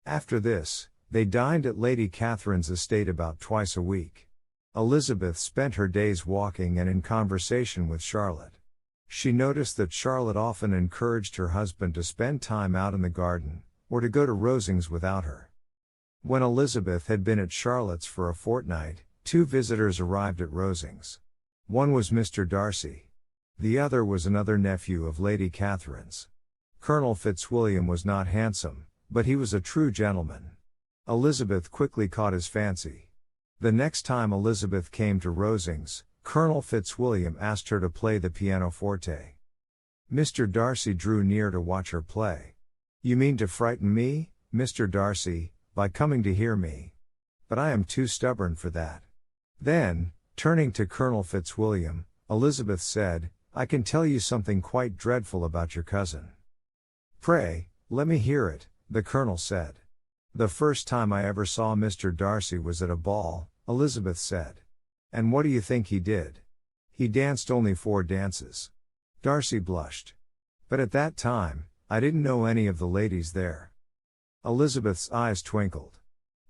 After this, they dined at Lady Catherine's estate about twice a week. Elizabeth spent her days walking and in conversation with Charlotte. She noticed that Charlotte often encouraged her husband to spend time out in the garden, or to go to Rosings without her. When Elizabeth had been at Charlotte's for a fortnight, two visitors arrived at Rosings. One was Mr. Darcy. The other was another nephew of Lady Catherine's. Colonel Fitzwilliam was not handsome, but he was a true gentleman. Elizabeth quickly caught his fancy. The next time Elizabeth came to Rosings, Colonel Fitzwilliam asked her to play the pianoforte. Mr. Darcy drew near to watch her play. "You mean to frighten me, Mr. Darcy, by coming to hear me? But I am too stubborn for that." Then, turning to Colonel Fitzwilliam, Elizabeth said, "I can tell you something quite dreadful about your cousin." "Pray, let me hear it," the Colonel said. "The first time I ever saw Mr. Darcy was at a ball," Elizabeth said. "And what do you think he did? He danced only 4 dances." Darcy blushed. "But at that time, I didn't know any of the ladies there." Elizabeth's eyes twinkled.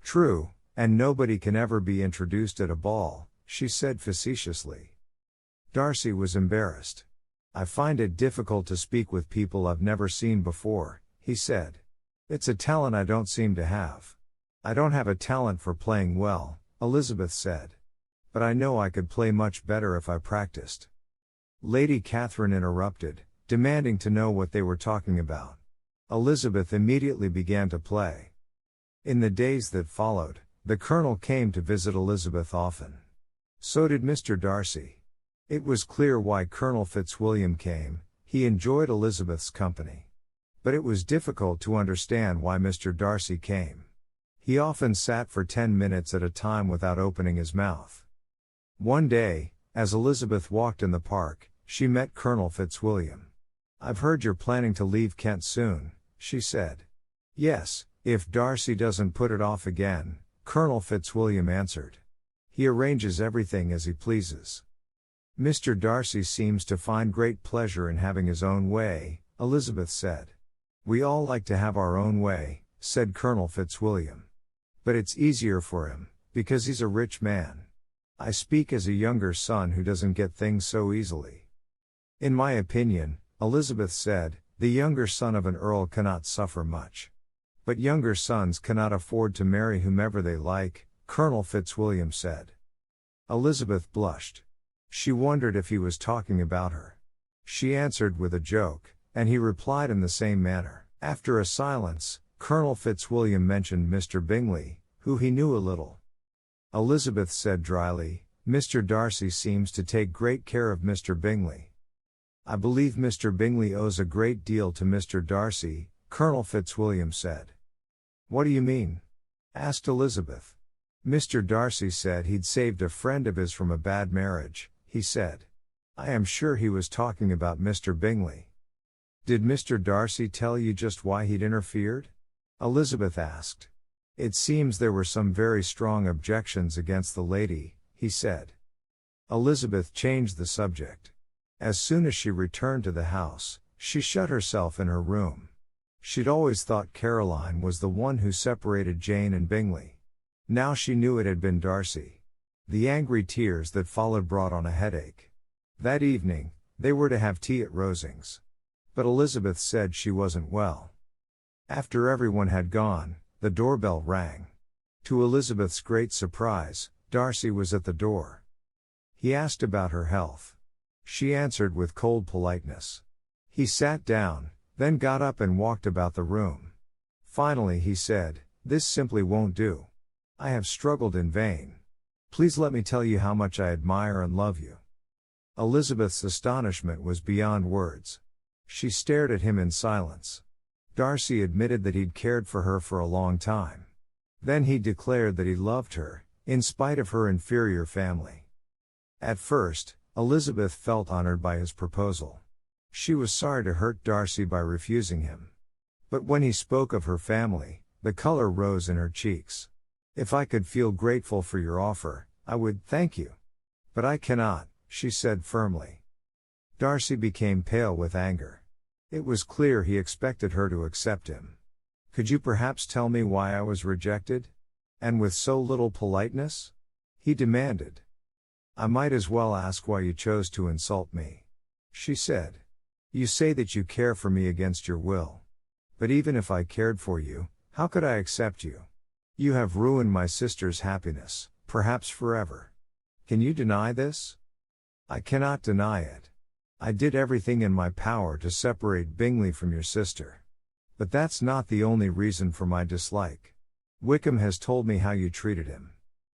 "True, and nobody can ever be introduced at a ball," she said facetiously. Darcy was embarrassed. "I find it difficult to speak with people I've never seen before," he said. "It's a talent I don't seem to have." "I don't have a talent for playing well," Elizabeth said. "But I know I could play much better if I practiced." Lady Catherine interrupted, demanding to know what they were talking about. Elizabeth immediately began to play. In the days that followed, the Colonel came to visit Elizabeth often. So did Mr. Darcy. It was clear why Colonel Fitzwilliam came: he enjoyed Elizabeth's company. But it was difficult to understand why Mr. Darcy came. He often sat for 10 minutes at a time without opening his mouth. One day, as Elizabeth walked in the park, she met Colonel Fitzwilliam. "I've heard you're planning to leave Kent soon," she said. "Yes, if Darcy doesn't put it off again," Colonel Fitzwilliam answered. "He arranges everything as he pleases." "Mr. Darcy seems to find great pleasure in having his own way," Elizabeth said. "We all like to have our own way," said Colonel Fitzwilliam. "But it's easier for him, because he's a rich man. I speak as a younger son who doesn't get things so easily." "In my opinion," Elizabeth said, "the younger son of an earl cannot suffer much. But younger sons cannot afford to marry whomever they like," Colonel Fitzwilliam said. Elizabeth blushed. She wondered if he was talking about her. She answered with a joke, and he replied in the same manner. After a silence, Colonel Fitzwilliam mentioned Mr. Bingley, who he knew a little. Elizabeth said dryly, "Mr. Darcy seems to take great care of Mr. Bingley." "I believe Mr. Bingley owes a great deal to Mr. Darcy," Colonel Fitzwilliam said. "What do you mean?" asked Elizabeth. "Mr. Darcy said he'd saved a friend of his from a bad marriage," he said. "I am sure he was talking about Mr. Bingley." "Did Mr. Darcy tell you just why he'd interfered?" Elizabeth asked. "It seems there were some very strong objections against the lady," he said. Elizabeth changed the subject. As soon as she returned to the house, she shut herself in her room. She'd always thought Caroline was the one who separated Jane and Bingley. Now she knew it had been Darcy. The angry tears that followed brought on a headache. That evening, they were to have tea at Rosings. But Elizabeth said she wasn't well. After everyone had gone, the doorbell rang. To Elizabeth's great surprise, Darcy was at the door. He asked about her health. She answered with cold politeness. He sat down, then got up and walked about the room. Finally he said, "This simply won't do. I have struggled in vain. Please let me tell you how much I admire and love you." Elizabeth's astonishment was beyond words. She stared at him in silence. Darcy admitted that he'd cared for her for a long time. Then he declared that he loved her, in spite of her inferior family. At first, Elizabeth felt honored by his proposal. She was sorry to hurt Darcy by refusing him. But when he spoke of her family, the color rose in her cheeks. "If I could feel grateful for your offer, I would, thank you. But I cannot," she said firmly. Darcy became pale with anger. It was clear he expected her to accept him. Could you perhaps tell me why I was rejected? And with so little politeness? He demanded. I might as well ask why you chose to insult me. She said. You say that you care for me against your will. But even if I cared for you, how could I accept you? You have ruined my sister's happiness, perhaps forever. Can you deny this? I cannot deny it. I did everything in my power to separate Bingley from your sister. But that's not the only reason for my dislike. Wickham has told me how you treated him.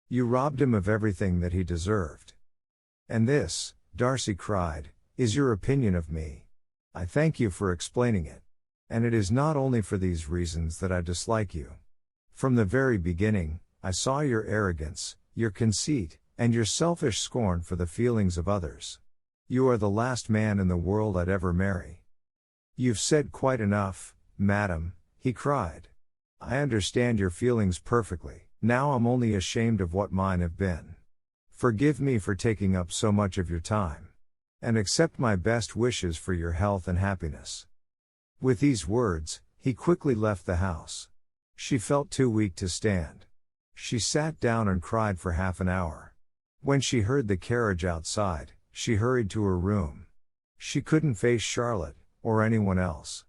You robbed him of everything that he deserved. And this, Darcy cried, is your opinion of me. I thank you for explaining it. And it is not only for these reasons that I dislike you. From the very beginning, I saw your arrogance, your conceit, and your selfish scorn for the feelings of others. You are the last man in the world I'd ever marry. You've said quite enough, madam, he cried. I understand your feelings perfectly, now I'm only ashamed of what mine have been. Forgive me for taking up so much of your time. And accept my best wishes for your health and happiness. With these words, he quickly left the house. She felt too weak to stand. She sat down and cried for half an hour. When she heard the carriage outside, she hurried to her room. She couldn't face Charlotte, or anyone else.